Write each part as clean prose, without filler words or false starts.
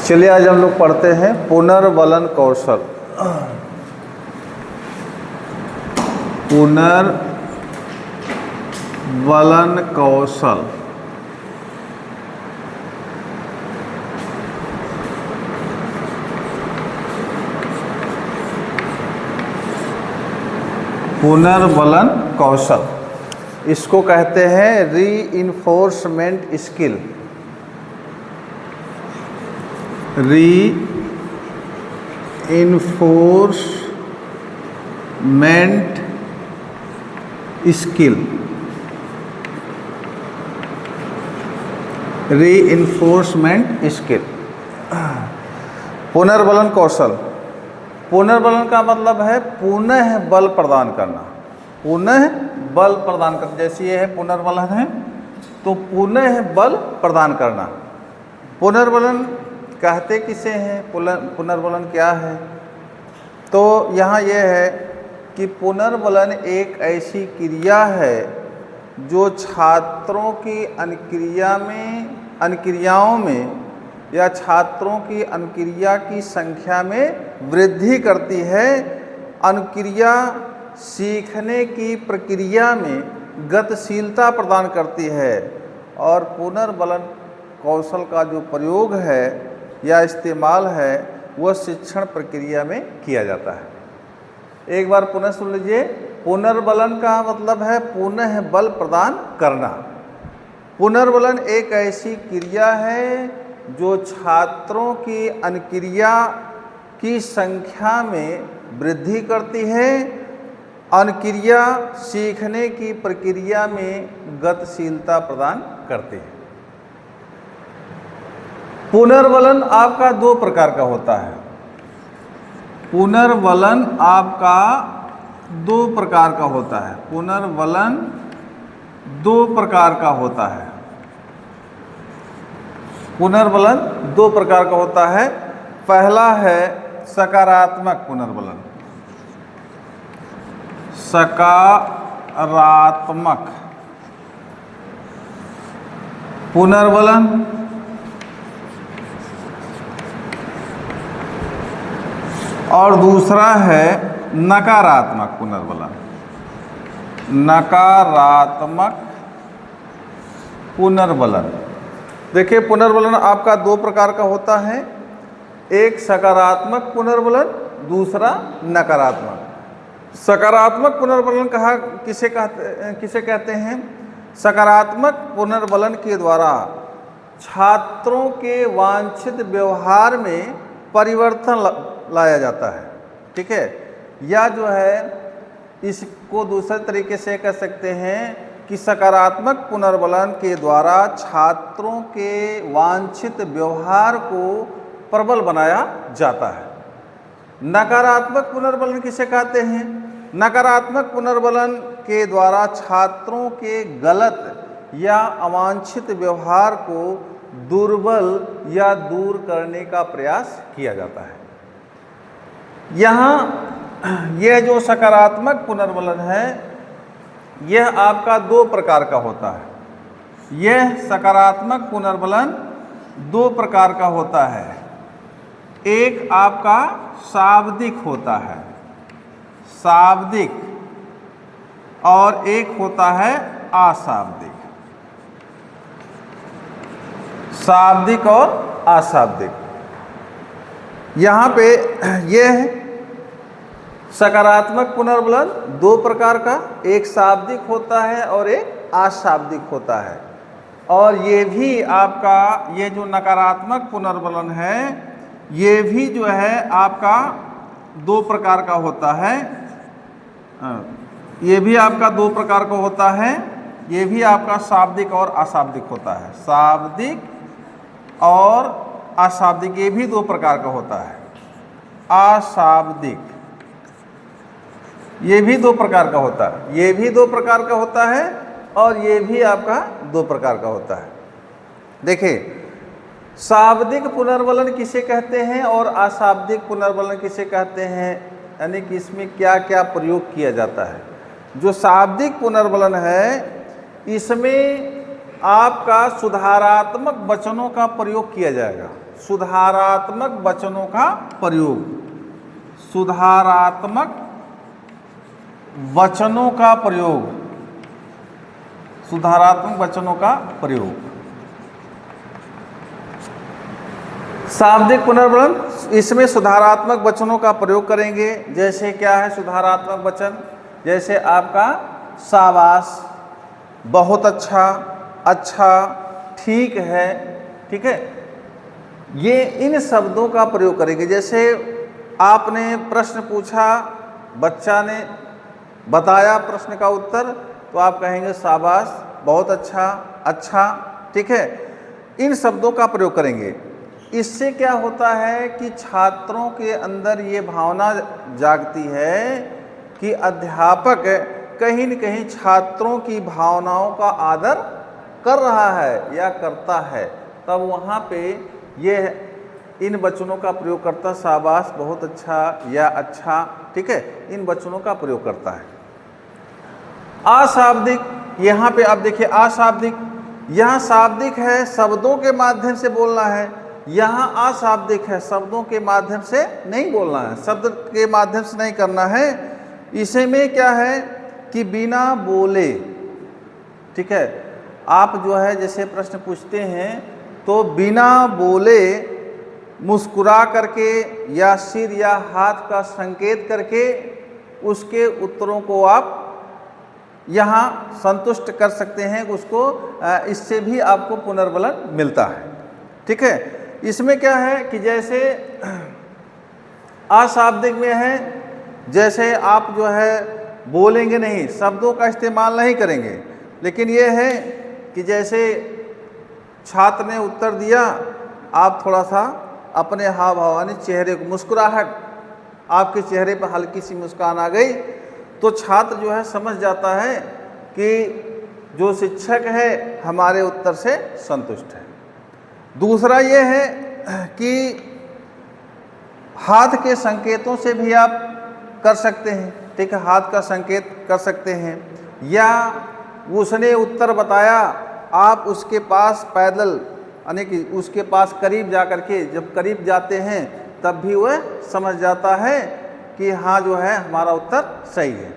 चलिए आज हम लोग पढ़ते हैं पुनर्वलन कौशल। पुनर्वलन कौशल पुनर्वलन कौशल इसको कहते हैं reinforcement skill. Reinforcement skill, reinforcement skill. पुनर्वलन कौशल, पुनर्वलन का मतलब है पुनः बल प्रदान करना, पुनः बल प्रदान करना। जैसे ये है पुनर्वलन है तो पुनः बल प्रदान करना। पुनर्वलन कहते किसे हैं, पुनर्वलन क्या है? तो यहाँ ये है कि पुनर्वलन एक ऐसी क्रिया है जो छात्रों की अनुक्रियाओं में या छात्रों की अनुक्रिया की संख्या में वृद्धि करती है। अनुक्रिया सीखने की प्रक्रिया में गतिशीलता प्रदान करती है और पुनर्वलन कौशल का जो प्रयोग है या इस्तेमाल है वह शिक्षण प्रक्रिया में किया जाता है। एक बार पुनः सुन लीजिए। पुनर्वलन का मतलब है पुनः बल प्रदान करना। पुनर्वलन एक ऐसी क्रिया है जो छात्रों की अनुक्रिया की संख्या में वृद्धि करती है। अनुक्रिया सीखने की प्रक्रिया में गतिशीलता प्रदान करती है। पुनर्वलन आपका दो प्रकार का होता है। पुनर्वलन आपका दो प्रकार का होता है। पुनर्वलन दो प्रकार का होता है। पुनर्वलन दो प्रकार का होता है। पहला है सकारात्मक पुनर्वलन। सकारात्मक पुनर्वलन और दूसरा है नकारात्मक पुनर्वलन। नकारात्मक पुनर्वलन, देखिए पुनर्वलन आपका दो प्रकार का होता है। एक सकारात्मक पुनर्वलन, दूसरा नकारात्मक। सकारात्मक पुनर्वलन किसे कहते हैं? सकारात्मक पुनर्वलन के द्वारा छात्रों के वांछित व्यवहार में परिवर्तन लाया जाता है। ठीक है, या जो है इसको दूसरे तरीके से कह सकते हैं कि सकारात्मक पुनर्वलन के द्वारा छात्रों के वांछित व्यवहार को प्रबल बनाया जाता है। नकारात्मक पुनर्वलन किसे कहते हैं? नकारात्मक पुनर्वलन के द्वारा छात्रों के गलत या अवांछित व्यवहार को दुर्बल या दूर करने का प्रयास किया जाता है। यहाँ यह जो सकारात्मक पुनर्वलन है यह आपका दो प्रकार का होता है। यह सकारात्मक पुनर्वलन दो प्रकार का होता है। एक आपका शाब्दिक होता है, शाब्दिक, और एक होता है अशाब्दिक। शाब्दिक और अशाब्दिक। यहाँ पे यह सकारात्मक पुनर्वलन दो प्रकार का, एक शाब्दिक होता है और एक अशाब्दिक होता है। और ये भी आपका ये जो नकारात्मक पुनर्वलन है ये भी जो है आपका दो प्रकार का होता है। ये भी आपका दो प्रकार का होता है। ये भी आपका शाब्दिक और अशाब्दिक होता है। शाब्दिक और अशाब्दिक ये भी दो प्रकार का होता है। अशाब्दिक ये भी दो प्रकार का होता है। ये भी दो प्रकार का होता है और ये भी आपका दो प्रकार का होता है। देखिए शाब्दिक पुनर्वलन किसे कहते हैं और अशाब्दिक पुनर्वलन किसे कहते हैं, यानी कि इसमें क्या क्या प्रयोग किया जाता है। जो शाब्दिक पुनर्वलन है इसमें आपका सुधारात्मक वचनों का प्रयोग किया जाएगा। सुधारात्मक वचनों का प्रयोग, सुधारात्मक वचनों का प्रयोग, सुधारात्मक वचनों का प्रयोग। शाब्दिक पुनर्वलन, इसमें सुधारात्मक वचनों का प्रयोग करेंगे। जैसे क्या है सुधारात्मक वचन? जैसे आपका शाबाश, बहुत अच्छा, अच्छा, ठीक है, ठीक है, ये इन शब्दों का प्रयोग करेंगे। जैसे आपने प्रश्न पूछा, बच्चा ने बताया प्रश्न का उत्तर, तो आप कहेंगे शाबाश, बहुत अच्छा, अच्छा, ठीक है, इन शब्दों का प्रयोग करेंगे। इससे क्या होता है कि छात्रों के अंदर ये भावना जागती है कि अध्यापक कहीं न कहीं छात्रों की भावनाओं का आदर कर रहा है या करता है। तब वहाँ पे ये इन वचनों का प्रयोग करता, शाबाश, बहुत अच्छा या अच्छा, ठीक है, इन वचनों का प्रयोग करता है। अशाब्दिक, यहाँ पे आप देखिए अशाब्दिक, यहाँ शाब्दिक है, शब्दों के माध्यम से बोलना है। यहाँ अशाब्दिक है, शब्दों के माध्यम से नहीं बोलना है, शब्द के माध्यम से नहीं करना है। इसे में क्या है कि बिना बोले, ठीक है, आप जो है जैसे प्रश्न पूछते हैं तो बिना बोले मुस्कुरा करके या सिर या हाथ का संकेत करके उसके उत्तरों को आप यहाँ संतुष्ट कर सकते हैं उसको। इससे भी आपको पुनर्बलन मिलता है, ठीक है। इसमें क्या है कि जैसे अशाब्दिक में है, जैसे आप जो है बोलेंगे नहीं, शब्दों का इस्तेमाल नहीं करेंगे, लेकिन ये है कि जैसे छात्र ने उत्तर दिया, आप थोड़ा सा अपने हाव भाव यानी चेहरे को, मुस्कुराहट, आपके चेहरे पर हल्की सी मुस्कान आ गई तो छात्र जो है समझ जाता है कि जो शिक्षक है हमारे उत्तर से संतुष्ट है। दूसरा ये है कि हाथ के संकेतों से भी आप कर सकते हैं, ठीक है, हाथ का संकेत कर सकते हैं। या उसने उत्तर बताया, आप उसके पास पैदल यानी कि उसके पास करीब जा कर के, जब करीब जाते हैं तब भी वह समझ जाता है कि हाँ जो है हमारा उत्तर सही है।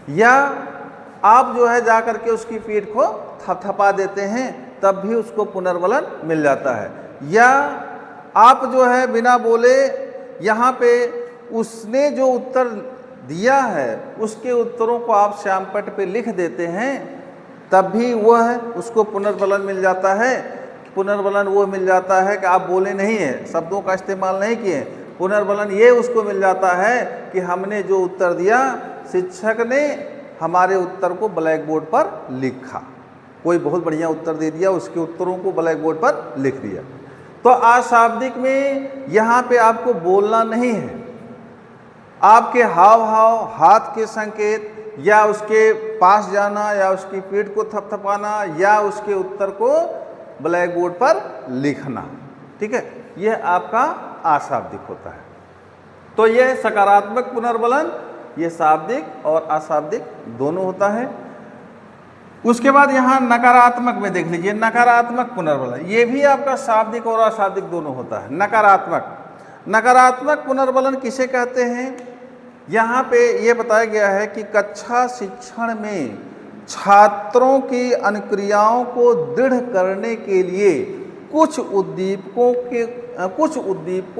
या आप जो है जा कर के उसकी पीठ को थपथपा देते हैं, तब भी उसको पुनर्बलन मिल जाता है। या आप जो है बिना बोले यहाँ पे उसने जो उत्तर दिया है उसके उत्तरों को आप श्यामपट्ट पे लिख देते हैं, तब भी वह उसको पुनर्बलन मिल जाता है। पुनर्बलन वो मिल जाता है कि आप बोले नहीं हैं, शब्दों का इस्तेमाल नहीं किए। पुनर्बलन ये उसको मिल जाता है कि हमने जो उत्तर दिया, शिक्षक ने हमारे उत्तर को ब्लैक बोर्ड पर लिखा। कोई बहुत बढ़िया उत्तर दे दिया, उसके उत्तरों को ब्लैक बोर्ड पर लिख दिया। तो अशाब्दिक में यहाँ पे आपको बोलना नहीं है, आपके हाव भाव, हाथ के संकेत, या उसके पास जाना, या उसकी पीठ को थपथपाना, या उसके उत्तर को ब्लैक बोर्ड पर लिखना, ठीक है, यह आपका अशाब्दिक होता है। तो यह सकारात्मक पुनर्बलन, ये शाब्दिक और अशाब्दिक दोनों होता है। उसके बाद यहाँ नकारात्मक में देख लीजिए, नकारात्मक पुनर्बलन, ये भी आपका शाब्दिक और अशाब्दिक दोनों होता है। नकारात्मक, नकारात्मक पुनर्बलन किसे कहते हैं? यहाँ पे ये बताया गया है कि कक्षा शिक्षण में छात्रों की अनुक्रियाओं को दृढ़ करने के लिए कुछ उद्दीपकों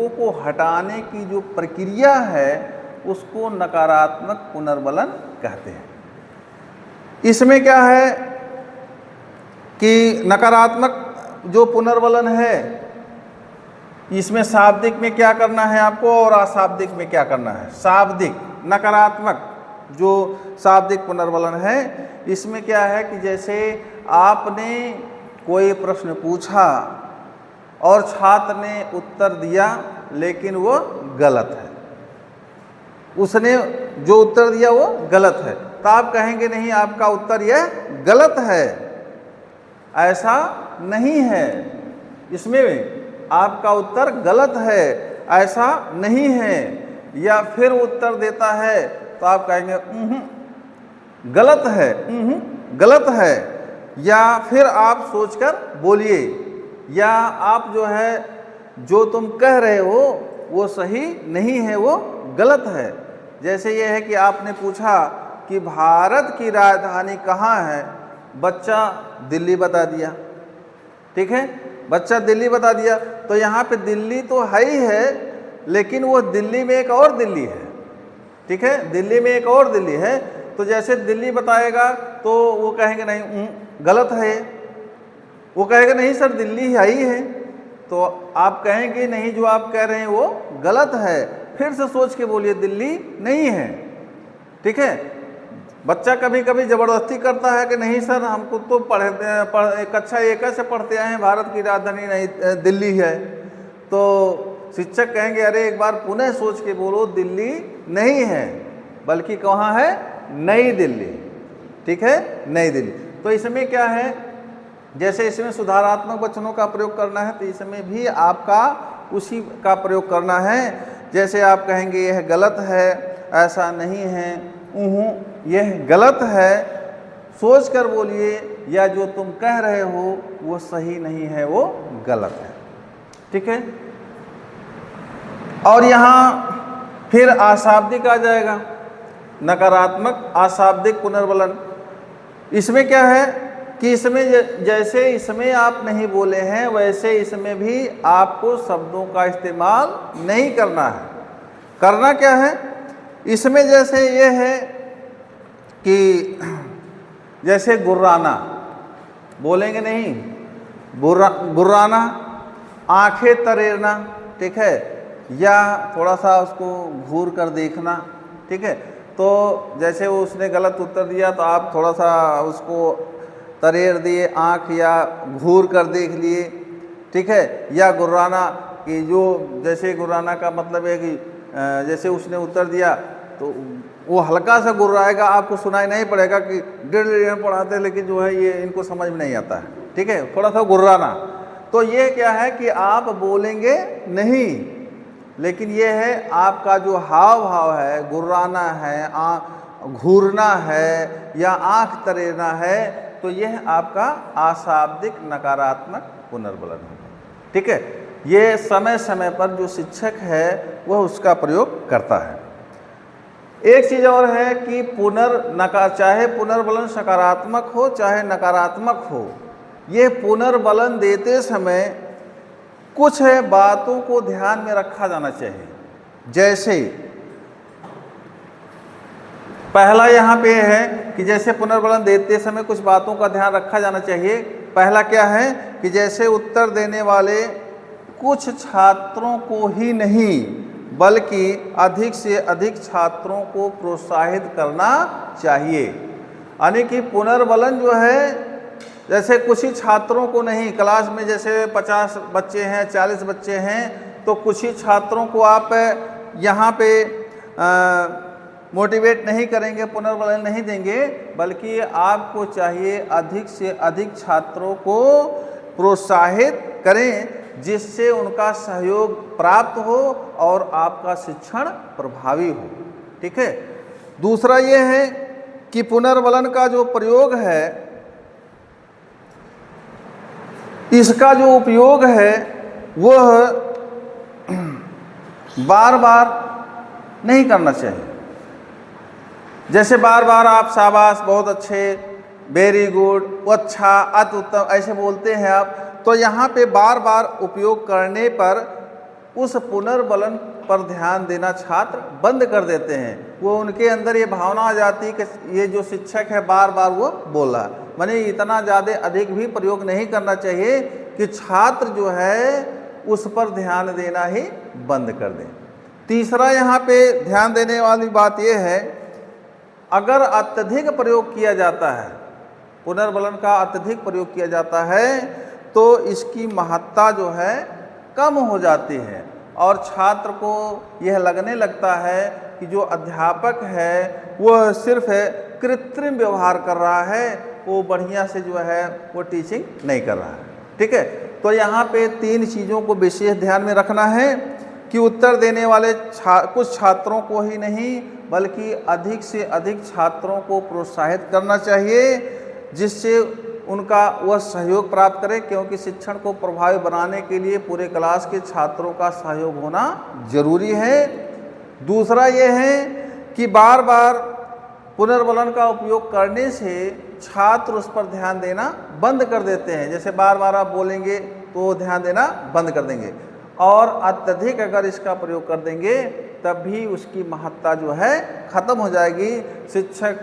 को हटाने की जो प्रक्रिया है उसको नकारात्मक पुनर्बलन कहते हैं। इसमें क्या है कि नकारात्मक जो पुनर्बलन है, इसमें शाब्दिक में क्या करना है आपको और अशाब्दिक में क्या करना है। शाब्दिक नकारात्मक जो शाब्दिक पुनर्बलन है, इसमें क्या है कि जैसे आपने कोई प्रश्न पूछा और छात्र ने उत्तर दिया लेकिन वो गलत है, उसने जो उत्तर दिया वो गलत है, तो आप कहेंगे नहीं आपका उत्तर यह गलत है, ऐसा नहीं है, इसमें आपका उत्तर गलत है, ऐसा नहीं है। या फिर उत्तर देता है तो आप कहेंगे गलत है, गलत है, या फिर आप सोचकर बोलिए, या आप जो है जो तुम कह रहे हो वो सही नहीं है, वो गलत है। जैसे ये है कि आपने पूछा कि भारत की राजधानी कहाँ है, बच्चा दिल्ली बता दिया, ठीक है, बच्चा दिल्ली बता दिया। तो यहाँ पे दिल्ली तो है ही है, लेकिन वो दिल्ली में एक और दिल्ली है, ठीक है, दिल्ली में एक और दिल्ली है। तो जैसे दिल्ली बताएगा तो वो कहेंगे नहीं गलत है, वो कहेगा नहीं सर दिल्ली है ही है। तो आप कहेंगे नहीं जो आप कह रहे हैं वो गलत है, फिर से सोच के बोलिए दिल्ली नहीं है, ठीक है। बच्चा कभी कभी ज़बरदस्ती करता है कि नहीं सर हमको तो कक्षा 1 से पढ़ते आए हैं भारत की राजधानी नहीं दिल्ली है। तो शिक्षक कहेंगे अरे एक बार पुनः सोच के बोलो, दिल्ली नहीं है बल्कि कहाँ है, नई दिल्ली, ठीक है, नई दिल्ली। तो इसमें क्या है, जैसे इसमें सुधारात्मक वचनों का प्रयोग करना है तो इसमें भी आपका उसी का प्रयोग करना है। जैसे आप कहेंगे यह गलत है, ऐसा नहीं है, यह गलत है, सोच कर बोलिए, या जो तुम कह रहे हो वो सही नहीं है, वो गलत है, ठीक है। और यहाँ फिर अशाब्दिक आ जाएगा, नकारात्मक अशाब्दिक पुनर्वलन। इसमें क्या है कि इसमें जैसे इसमें आप नहीं बोले हैं वैसे इसमें भी आपको शब्दों का इस्तेमाल नहीं करना है। करना क्या है, इसमें जैसे ये है कि जैसे गुर्राना बोलेंगे नहीं, गुर्राना, आंखें तरेरना, ठीक है, या थोड़ा सा उसको घूर कर देखना, ठीक है। तो जैसे उसने गलत उत्तर दिया तो आप थोड़ा सा उसको तरेर दिए, आँख या घूर कर देख लिए, ठीक है। या गुर्राना कि जो जैसे गुर्राना का मतलब है कि जैसे उसने उत्तर दिया तो वो हल्का सा गुर्राएगा, आपको सुनाई नहीं पड़ेगा कि डेढ़ पढ़ाते लेकिन जो है ये इनको समझ में नहीं आता है, ठीक है, थोड़ा सा गुर्राना। तो ये क्या है कि आप बोलेंगे नहीं, लेकिन ये है आपका जो हाव भाव है, गुर्राना है, घूरना है या आँख तरेरना है, तो यह आपका अशाब्दिक नकारात्मक पुनर्वलन होगा, ठीक है। ये समय समय पर जो शिक्षक है वह उसका प्रयोग करता है। एक चीज़ और है कि चाहे पुनर्वलन सकारात्मक हो चाहे नकारात्मक हो, ये पुनर्वलन देते समय कुछ बातों को ध्यान में रखा जाना चाहिए। जैसे पहला यहाँ पे है कि जैसे पुनर्वलन देते समय कुछ बातों का ध्यान रखा जाना चाहिए। पहला क्या है कि जैसे उत्तर देने वाले कुछ छात्रों को ही नहीं बल्कि अधिक से अधिक छात्रों को प्रोत्साहित करना चाहिए। यानी कि पुनर्वलन जो है जैसे कुछ ही छात्रों को नहीं, क्लास में जैसे 50 बच्चे हैं, 40 बच्चे हैं, तो कुछ ही छात्रों को आप यहाँ पे मोटिवेट नहीं करेंगे, पुनर्वलन नहीं देंगे, बल्कि आपको चाहिए अधिक से अधिक छात्रों को प्रोत्साहित करें जिससे उनका सहयोग प्राप्त हो और आपका शिक्षण प्रभावी हो, ठीक है। दूसरा ये है कि पुनर्वलन का जो प्रयोग है, इसका जो उपयोग है वह बार बार नहीं करना चाहिए। जैसे बार बार आप शाबाश, बहुत अच्छे, वेरी गुड, अच्छा, अति उत्तम ऐसे बोलते हैं आप, तो यहाँ पे बार बार उपयोग करने पर उस पुनर्वलन पर ध्यान देना छात्र बंद कर देते हैं। वो उनके अंदर ये भावना आ जाती है कि ये जो शिक्षक है बार बार वो बोल रहा है। माने इतना ज़्यादा अधिक भी प्रयोग नहीं करना चाहिए कि छात्र जो है उस पर ध्यान देना ही बंद कर दें। तीसरा यहाँ पे ध्यान देने वाली बात यह है, अगर अत्यधिक प्रयोग किया जाता है, पुनर्वलन का अत्यधिक प्रयोग किया जाता है तो इसकी महत्ता जो है कम हो जाती है और छात्र को यह लगने लगता है कि जो अध्यापक है वह सिर्फ कृत्रिम व्यवहार कर रहा है, वो बढ़िया से जो है वो टीचिंग नहीं कर रहा है, ठीक है। तो यहाँ पे 3 चीज़ों को विशेष ध्यान में रखना है कि उत्तर देने वाले कुछ छात्रों को ही नहीं बल्कि अधिक से अधिक छात्रों को प्रोत्साहित करना चाहिए जिससे उनका वह सहयोग प्राप्त करें, क्योंकि शिक्षण को प्रभावी बनाने के लिए पूरे क्लास के छात्रों का सहयोग होना जरूरी है। दूसरा ये है कि बार बार पुनर्बलन का उपयोग करने से छात्र उस पर ध्यान देना बंद कर देते हैं। जैसे बार बार आप बोलेंगे तो ध्यान देना बंद कर देंगे, और अत्यधिक अगर इसका प्रयोग कर देंगे तब भी उसकी महत्ता जो है ख़त्म हो जाएगी। शिक्षक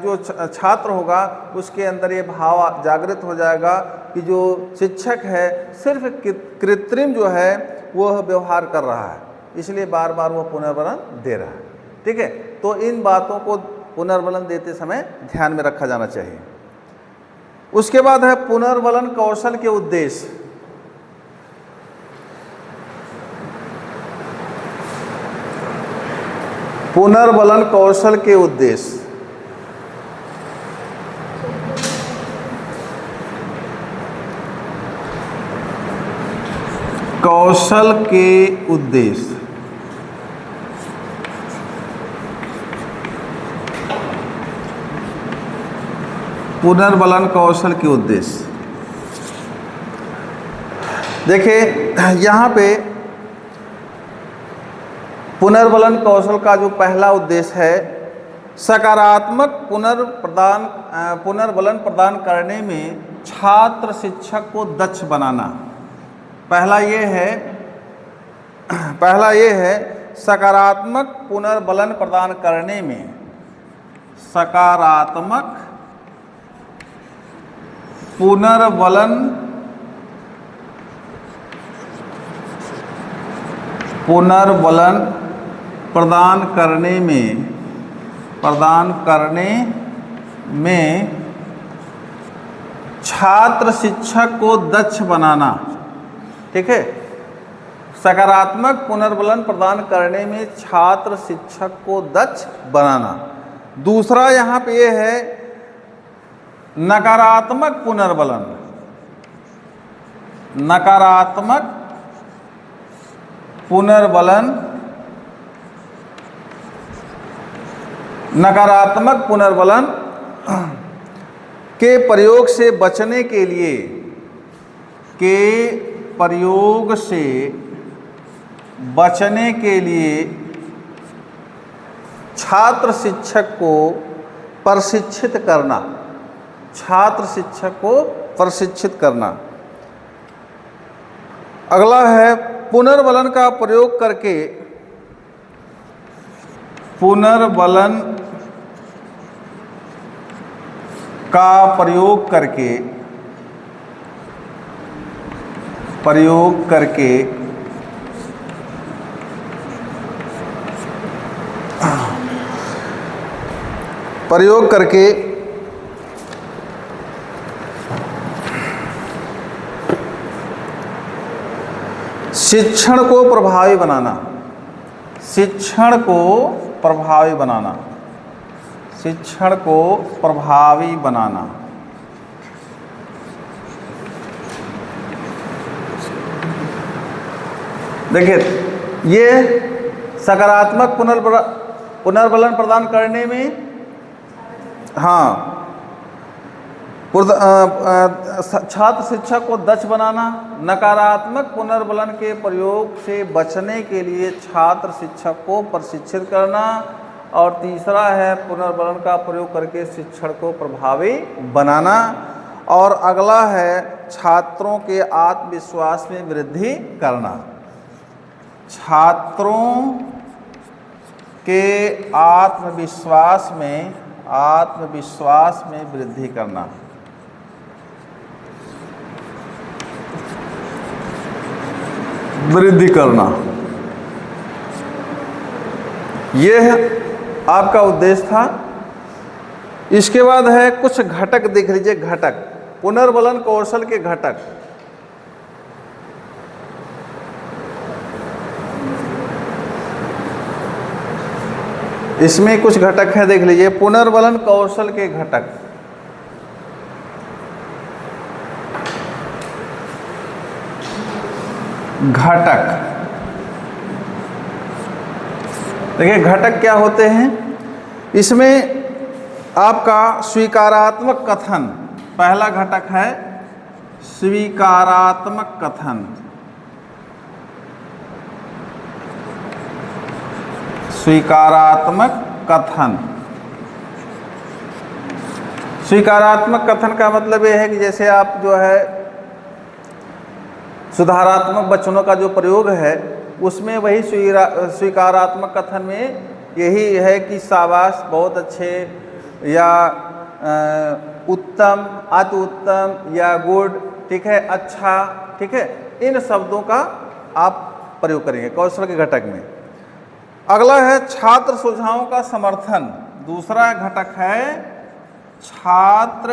जो छात्र होगा उसके अंदर ये भाव जागृत हो जाएगा कि जो शिक्षक है सिर्फ कृत्रिम जो है वह व्यवहार कर रहा है, इसलिए बार बार वह पुनर्बलन दे रहा है। ठीक है, तो इन बातों को पुनर्बलन देते समय ध्यान में रखा जाना चाहिए। उसके बाद है पुनर्बलन कौशल के उद्देश्य। पुनर्बलन कौशल के उद्देश्य। कौशल के उद्देश्य। पुनर्बलन कौशल के उद्देश्य। देखिए यहाँ पे पुनर्बलन कौशल का जो पहला उद्देश्य है, सकारात्मक पुनर्बलन प्रदान करने में छात्र शिक्षक को दक्ष बनाना। पहला ये है सकारात्मक पुनर्बलन प्रदान करने में, सकारात्मक पुनर्बलन प्रदान करने में छात्र शिक्षक को दक्ष बनाना। ठीक है, सकारात्मक पुनर्बलन प्रदान करने में छात्र शिक्षक को दक्ष बनाना। दूसरा यहाँ पे ये है नकारात्मक पुनर्बलन। नकारात्मक पुनर्बलन के प्रयोग से बचने के लिए छात्र शिक्षक को प्रशिक्षित करना। अगला है पुनर्बलन का प्रयोग करके शिक्षण को प्रभावी बनाना। देखिए ये सकारात्मक पुनर्बलन प्रदान करने में छात्र शिक्षक को दक्ष बनाना, नकारात्मक पुनर्बलन के प्रयोग से बचने के लिए छात्र शिक्षक को प्रशिक्षित करना, और तीसरा है पुनर्बलन का प्रयोग करके शिक्षण को प्रभावी बनाना, और अगला है छात्रों के आत्मविश्वास में वृद्धि करना। छात्रों के आत्मविश्वास में वृद्धि करना। यह आपका उद्देश्य था। इसके बाद है कुछ घटक देख लीजिए। घटक, पुनर्बलन कौशल के घटक। इसमें कुछ घटक है, देख लीजिए। पुनर्बलन कौशल के घटक। देखिए घटक क्या होते हैं। इसमें आपका स्वीकारात्मक कथन, पहला घटक है स्वीकारात्मक कथन। स्वीकारात्मक कथन। स्वीकारात्मक कथन का मतलब ये है कि जैसे आप जो है सुधारात्मक वचनों का जो प्रयोग है उसमें वही स्वीकारात्मक कथन में यही है कि शाबाश, बहुत अच्छे, या उत्तम, अति उत्तम, या गुड, ठीक है, अच्छा, ठीक है, इन शब्दों का आप प्रयोग करेंगे कौशल के घटक में। अगला है छात्र सुझावों का समर्थन। दूसरा घटक है छात्र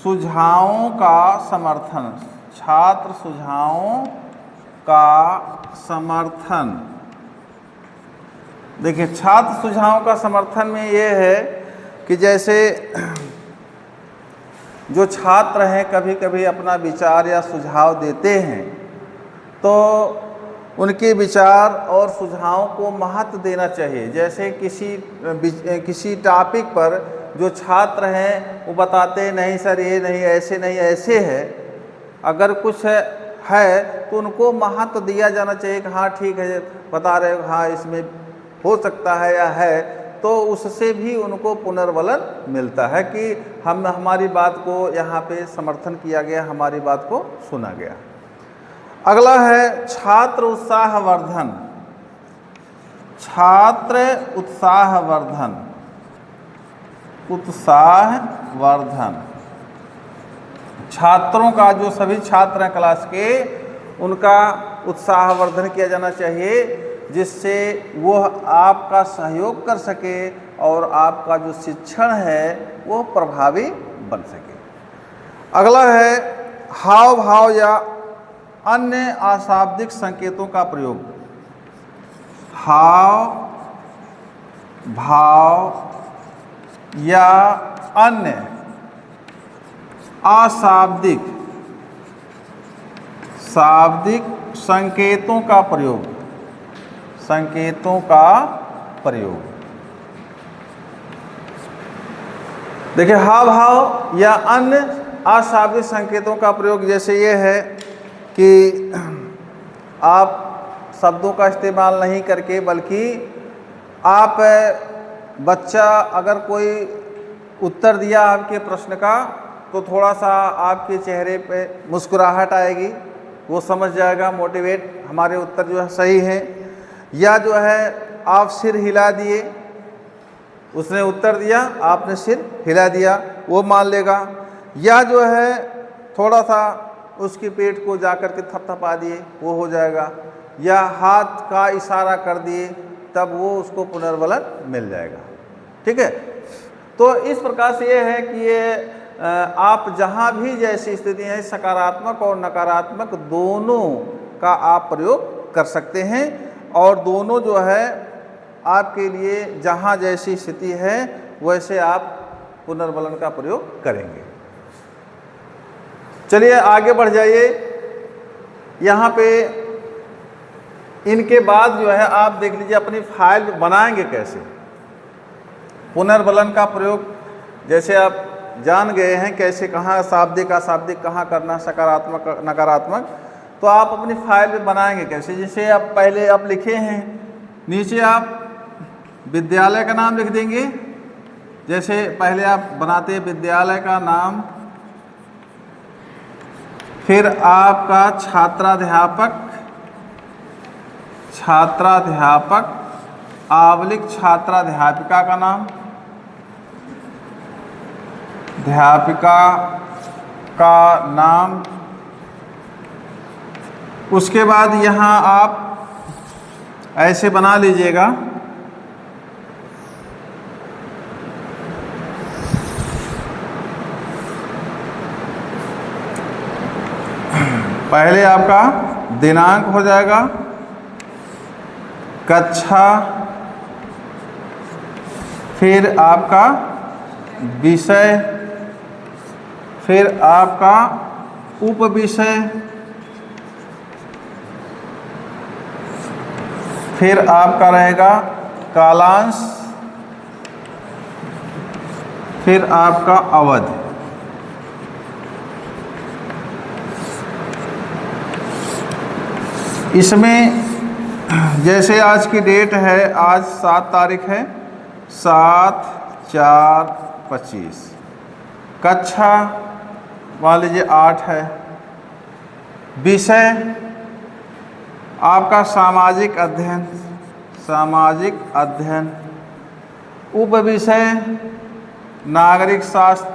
सुझावों का समर्थन। छात्र सुझावों का समर्थन। देखिए, छात्र सुझावों का समर्थन में ये है कि जैसे जो छात्र हैं कभी कभी अपना विचार या सुझाव देते हैं, तो उनके विचार और सुझावों को महत्व देना चाहिए। जैसे किसी टॉपिक पर जो छात्र हैं वो बताते हैं नहीं सर ये नहीं, ऐसे नहीं, ऐसे है, अगर कुछ है तो उनको महत्व दिया जाना चाहिए कि हाँ ठीक है बता रहे हो, हाँ इसमें हो सकता है या है, तो उससे भी उनको पुनर्बलन मिलता है कि हमारी बात को यहाँ पे समर्थन किया गया, हमारी बात को सुना गया। अगला है छात्र उत्साहवर्धन। छात्र उत्साहवर्धन। उत्साहवर्धन। छात्रों का, जो सभी छात्र हैं क्लास के, उनका उत्साहवर्धन किया जाना चाहिए जिससे वो आपका सहयोग कर सके और आपका जो शिक्षण है वो प्रभावी बन सके। अगला है हाव भाव या अन्य अशाब्दिक संकेतों का प्रयोग। हाव भाव या अन्य अशाब्दिक संकेतों का प्रयोग। संकेतों का प्रयोग। देखिए, हाव भाव या अन्य अशाब्दिक संकेतों का प्रयोग जैसे ये है कि आप शब्दों का इस्तेमाल नहीं करके, बल्कि आप बच्चा अगर कोई उत्तर दिया आपके प्रश्न का, तो थोड़ा सा आपके चेहरे पे मुस्कुराहट आएगी, वो समझ जाएगा मोटिवेट, हमारे उत्तर जो है सही है। या जो है आप सिर हिला दिए, उसने उत्तर दिया, आपने सिर हिला दिया, वो मान लेगा। या जो है थोड़ा सा उसके पेट को जाकर के थपथपा दिए, वो हो जाएगा। या हाथ का इशारा कर दिए, तब वो उसको पुनर्बलन मिल जाएगा। ठीक है, तो इस प्रकार से ये है कि ये आप जहाँ भी जैसी स्थिति है, सकारात्मक और नकारात्मक दोनों का आप प्रयोग कर सकते हैं, और दोनों जो है आपके लिए जहाँ जैसी स्थिति है वैसे आप पुनर्बलन का प्रयोग करेंगे। चलिए आगे बढ़ जाइए। यहाँ पे इनके बाद जो है आप देख लीजिए अपनी फाइल बनाएंगे कैसे। पुनर्बलन का प्रयोग जैसे आप जान गए हैं कैसे, कहाँ शाब्दिक अशाब्दिक कहाँ करना, सकारात्मक नकारात्मक, तो आप अपनी फाइल में बनाएंगे कैसे। जैसे आप पहले आप लिखे हैं, नीचे आप विद्यालय का नाम लिख देंगे। जैसे पहले आप बनाते हैं विद्यालय का नाम, फिर आपका छात्राध्यापक आवलिक छात्राध्यापिका का नाम, अध्यापिका का नाम। उसके बाद यहाँ आप ऐसे बना लीजिएगा, पहले आपका दिनांक हो जाएगा, कक्षा, फिर आपका विषय, फिर आपका उपविषय, फिर आपका रहेगा कालांश, फिर आपका अवधि। इसमें जैसे आज की डेट है, आज 7 तारीख है, 7/4/25, कक्षा मान लीजिए 8 है, विषय आपका सामाजिक अध्ययन, सामाजिक अध्ययन, उपविषय नागरिक शास्त्र,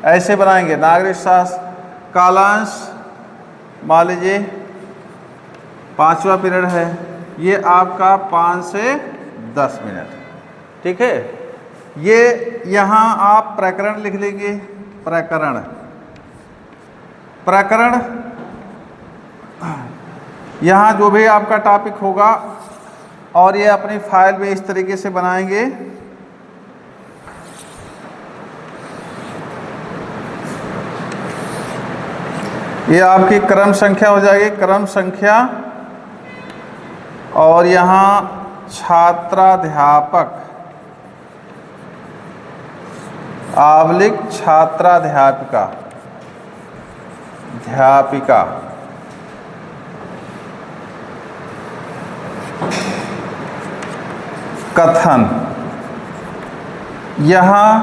ऐसे बनाएंगे नागरिक शास्त्र। कालांश मान लीजिए 5वां पीरियड है, ये आपका 5 से 10 मिनट, ठीक है। ये यहाँ आप प्रकरण लिख लेंगे, प्रकरण, प्रकरण यहाँ जो भी आपका टॉपिक होगा, और ये अपनी फाइल में इस तरीके से बनाएंगे। ये आपकी क्रम संख्या हो जाएगी, क्रम संख्या, और यहाँ छात्राध्यापक आवलिक छात्राध्यापिका, ध्यापिका, कथन, यहाँ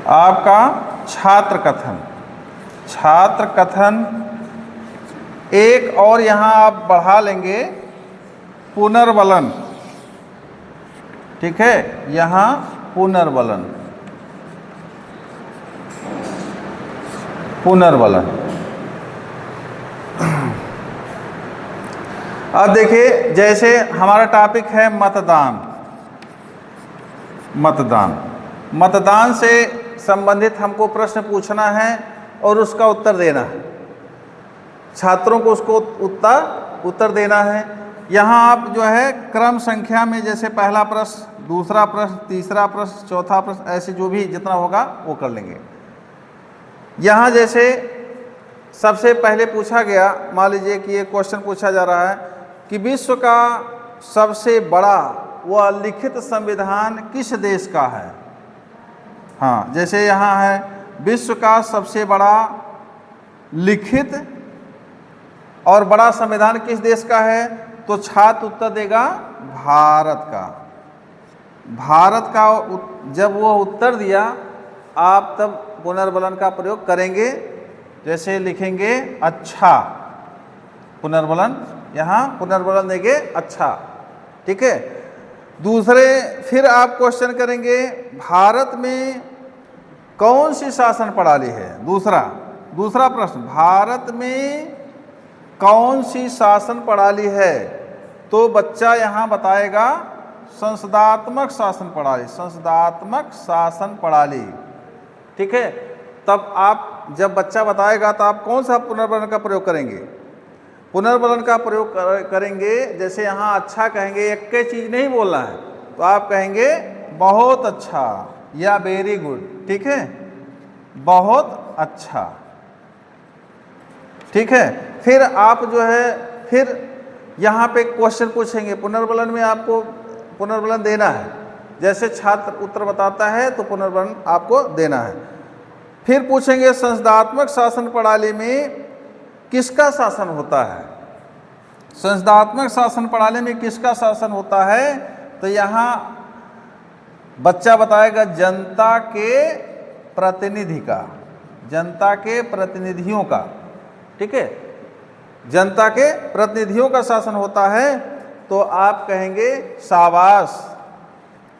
आपका छात्र कथन, छात्र कथन। एक और यहाँ आप बढ़ा लेंगे पुनर्वलन, ठीक है, यहाँ पुनर्वलन, पुनर्वलन। अब देखिए, जैसे हमारा टॉपिक है मतदान, मतदान, मतदान से संबंधित हमको प्रश्न पूछना है और उसका उत्तर देना है, छात्रों को उसको उत्तर देना है। यहाँ आप जो है क्रम संख्या में जैसे पहला प्रश्न, दूसरा प्रश्न, तीसरा प्रश्न, चौथा प्रश्न, ऐसे जो भी जितना होगा वो कर लेंगे। यहाँ जैसे सबसे पहले पूछा गया, मान लीजिए कि ये क्वेश्चन पूछा जा रहा है कि विश्व का सबसे बड़ा व लिखित संविधान किस देश का है। हाँ, जैसे यहाँ है विश्व का सबसे बड़ा लिखित और बड़ा संविधान किस देश का है, तो छात्र उत्तर देगा भारत का। भारत का जब वो उत्तर दिया, आप तब पुनर्वलन का प्रयोग करेंगे। जैसे लिखेंगे अच्छा, पुनर्वलन, यहाँ पुनर्वलन देंगे अच्छा, ठीक है। दूसरे फिर आप क्वेश्चन करेंगे भारत में कौन सी शासन प्रणाली है। दूसरा प्रश्न, भारत में कौन सी शासन प्रणाली है, तो बच्चा यहाँ बताएगा संसदात्मक शासन प्रणाली, संसदात्मक शासन प्रणाली, ठीक है। तब आप जब बच्चा बताएगा तो आप कौन सा पुनर्वलन का प्रयोग करेंगे, पुनर्वलन का प्रयोग करेंगे। जैसे यहाँ अच्छा कहेंगे, एक के चीज़ नहीं बोलना है, तो आप कहेंगे बहुत अच्छा या वेरी गुड, ठीक है, बहुत अच्छा, ठीक है। फिर आप जो है फिर यहाँ पे क्वेश्चन पूछेंगे, पुनर्वलन में आपको पुनर्वलन देना है। जैसे छात्र उत्तर बताता है तो पुनर्वलन आपको देना है। फिर पूछेंगे संसदात्मक शासन प्रणाली में किसका शासन होता है, संसदात्मक शासन प्रणाली में किसका शासन होता है, तो यहाँ बच्चा बताएगा जनता के प्रतिनिधि का, जनता के प्रतिनिधियों का, ठीक है, जनता के प्रतिनिधियों का शासन होता है। तो आप कहेंगे शाबाश,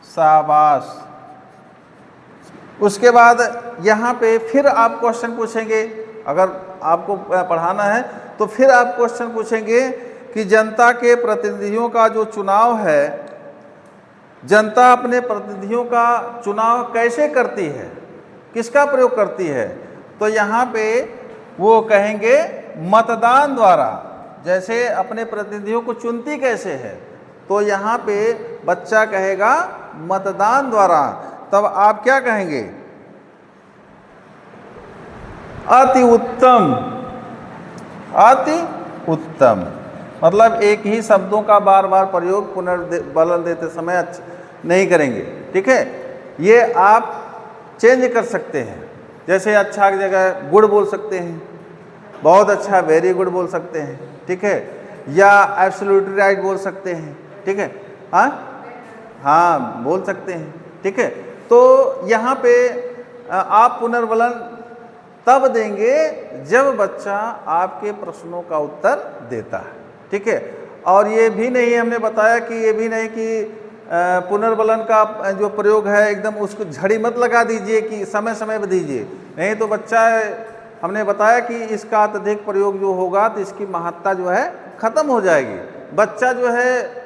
शाबाश। उसके बाद यहाँ पे फिर आप क्वेश्चन पूछेंगे, अगर आपको पढ़ाना है तो फिर आप क्वेश्चन पूछेंगे कि जनता के प्रतिनिधियों का जो चुनाव है, जनता अपने प्रतिनिधियों का चुनाव कैसे करती है, किसका प्रयोग करती है, तो यहाँ पे वो कहेंगे मतदान द्वारा। जैसे अपने प्रतिनिधियों को चुनती कैसे है, तो यहाँ पे बच्चा कहेगा मतदान द्वारा। तब आप क्या कहेंगे, अति उत्तम, अति उत्तम। मतलब एक ही शब्दों का बार बार प्रयोग पुनर्वलन देते समय नहीं करेंगे, ठीक है। ये आप चेंज कर सकते हैं, जैसे अच्छा की जगह गुड़ बोल सकते हैं, बहुत अच्छा, वेरी गुड बोल सकते हैं, ठीक है, या एब्सोल्युटली राइट बोल सकते हैं, ठीक है, हाँ हाँ बोल सकते हैं, ठीक है। तो यहाँ पे आप पुनर्वलन तब देंगे जब बच्चा आपके प्रश्नों का उत्तर देता है, ठीक है। और ये भी नहीं, हमने बताया कि ये भी नहीं कि पुनर्वलन का जो प्रयोग है एकदम उसको झड़ी मत लगा दीजिए कि समय समय पर दीजिए, नहीं तो बच्चा, हमने बताया कि इसका अत्यधिक प्रयोग जो होगा तो इसकी महत्ता जो है खत्म हो जाएगी। बच्चा जो है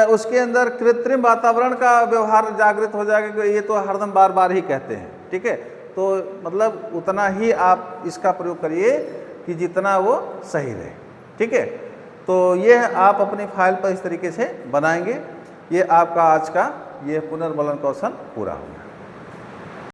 उसके अंदर कृत्रिम वातावरण का व्यवहार जागृत हो जाएगा कि ये तो हरदम बार बार ही कहते हैं, ठीक है। तो मतलब उतना ही आप इसका प्रयोग करिए कि जितना वो सही रहे, ठीक है। तो ये आप अपनी फाइल पर इस तरीके से बनाएंगे। ये आपका आज का ये पुनर्वलन क्वेश्चन पूरा हो गया।